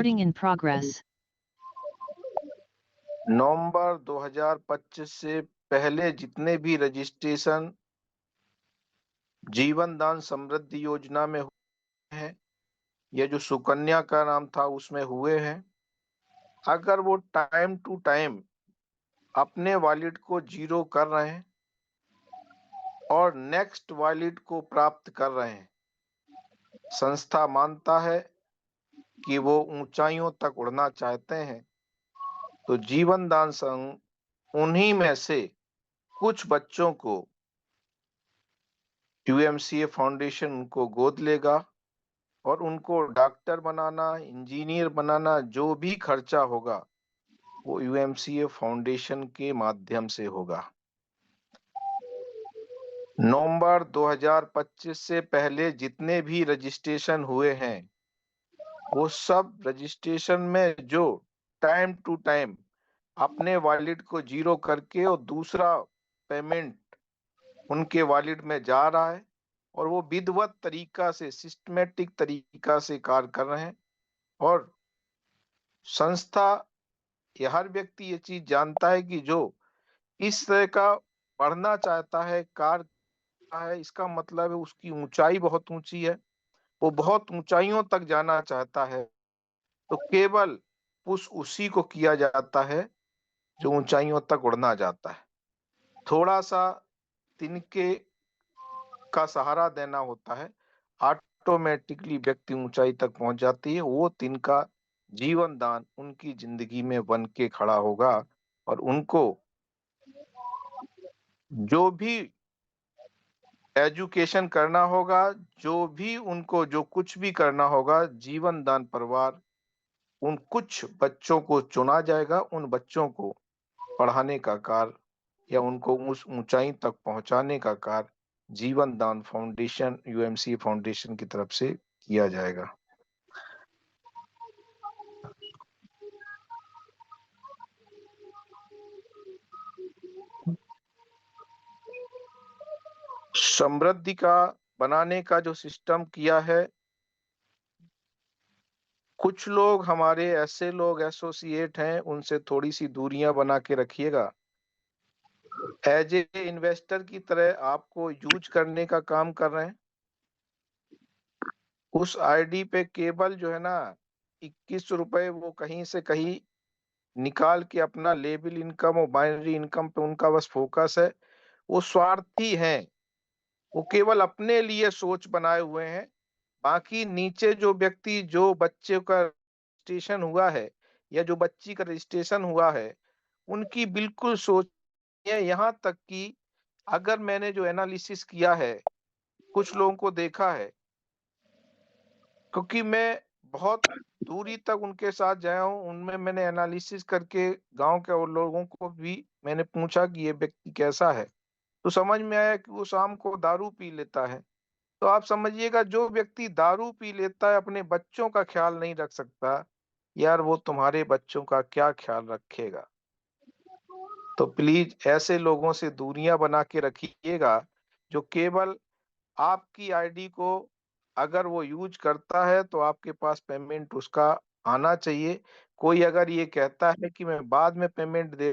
Recording in progress. नवंबर 2025 से पहले जितने भी रजिस्ट्रेशन जीवन दान समृद्धि योजना में हुए हैं या जो सुकन्या का नाम था उसमें हुए हैं, अगर वो टाइम टू टाइम अपने वॉलेट को जीरो कर रहे हैं और नेक्स्ट वॉलेट को प्राप्त कर रहे हैं, संस्था मानता है कि वो ऊंचाइयों तक उड़ना चाहते हैं, तो जीवन दान संघ उन्हीं में से कुछ बच्चों को यूएमसीए फाउंडेशन उनको गोद लेगा और उनको डॉक्टर बनाना, इंजीनियर बनाना, जो भी खर्चा होगा वो यूएमसीए फाउंडेशन के माध्यम से होगा। नवंबर 2025 से पहले जितने भी रजिस्ट्रेशन हुए हैं, वो सब रजिस्ट्रेशन में जो टाइम टू टाइम अपने वॉलेट को जीरो करके और दूसरा पेमेंट उनके वॉलेट में जा रहा है और वो विधिवत तरीका से, सिस्टमेटिक तरीका से कार्य कर रहे हैं। और संस्था या हर व्यक्ति ये चीज जानता है कि जो इस तरह का पढ़ना चाहता है, कार्य है, इसका मतलब है उसकी ऊंचाई बहुत ऊंची है, वो बहुत ऊंचाइयों तक जाना चाहता है, तो केवल पुश उसी को किया जाता है जो ऊंचाइयों तक उड़ना चाहता है। थोड़ा सा तिनके का सहारा देना होता है, ऑटोमेटिकली व्यक्ति ऊंचाई तक पहुंच जाती है। वो तिनका जीवन दान उनकी जिंदगी में बन के खड़ा होगा और उनको जो भी एजुकेशन करना होगा, जो भी उनको जो कुछ भी करना होगा, जीवन दान परिवार उन कुछ बच्चों को चुना जाएगा, उन बच्चों को पढ़ाने का कार्य या उनको उस ऊंचाई तक पहुंचाने का कार्य जीवन दान फाउंडेशन, यूएमसी फाउंडेशन की तरफ से किया जाएगा। समृद्धि का बनाने का जो सिस्टम किया है, कुछ लोग हमारे ऐसे लोग एसोसिएट हैं, उनसे थोड़ी सी दूरियां बना के रखिएगा। एज ए इन्वेस्टर की तरह आपको यूज करने का काम कर रहे हैं। उस आईडी पे केवल जो है ना 21 रुपए वो कहीं से कहीं निकाल के अपना लेबल इनकम और बाइनरी इनकम पे उनका बस फोकस है। वो स्वार्थी हैं, वो केवल अपने लिए सोच बनाए हुए हैं। बाकी नीचे जो व्यक्ति, जो बच्चे का रजिस्ट्रेशन हुआ है या जो बच्ची का रजिस्ट्रेशन हुआ है, उनकी बिल्कुल सोच है। यहाँ तक कि अगर मैंने जो एनालिसिस किया है, कुछ लोगों को देखा है, क्योंकि मैं बहुत दूरी तक उनके साथ गया हूँ, उनमें मैंने एनालिसिस करके गांव के और लोगों को भी मैंने पूछा कि ये व्यक्ति कैसा है, तो समझ में आया कि वो शाम को दारू पी लेता है। तो आप समझिएगा, जो व्यक्ति दारू पी लेता है, अपने बच्चों का ख्याल नहीं रख सकता, यार वो तुम्हारे बच्चों का क्या ख्याल रखेगा। तो प्लीज ऐसे लोगों से दूरियां बना के रखिएगा, जो केवल आपकी आईडी को अगर वो यूज करता है तो आपके पास पेमेंट उसका आना चाहिए। कोई अगर ये कहता है कि मैं बाद में पेमेंट दे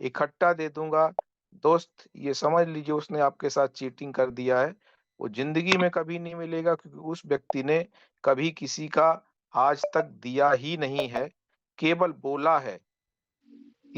इकट्ठा दे दूंगा, दोस्त ये समझ लीजिए उसने आपके साथ चीटिंग कर दिया है। वो जिंदगी में कभी नहीं मिलेगा, क्योंकि उस व्यक्ति ने कभी किसी का आज तक दिया ही नहीं है, केवल बोला है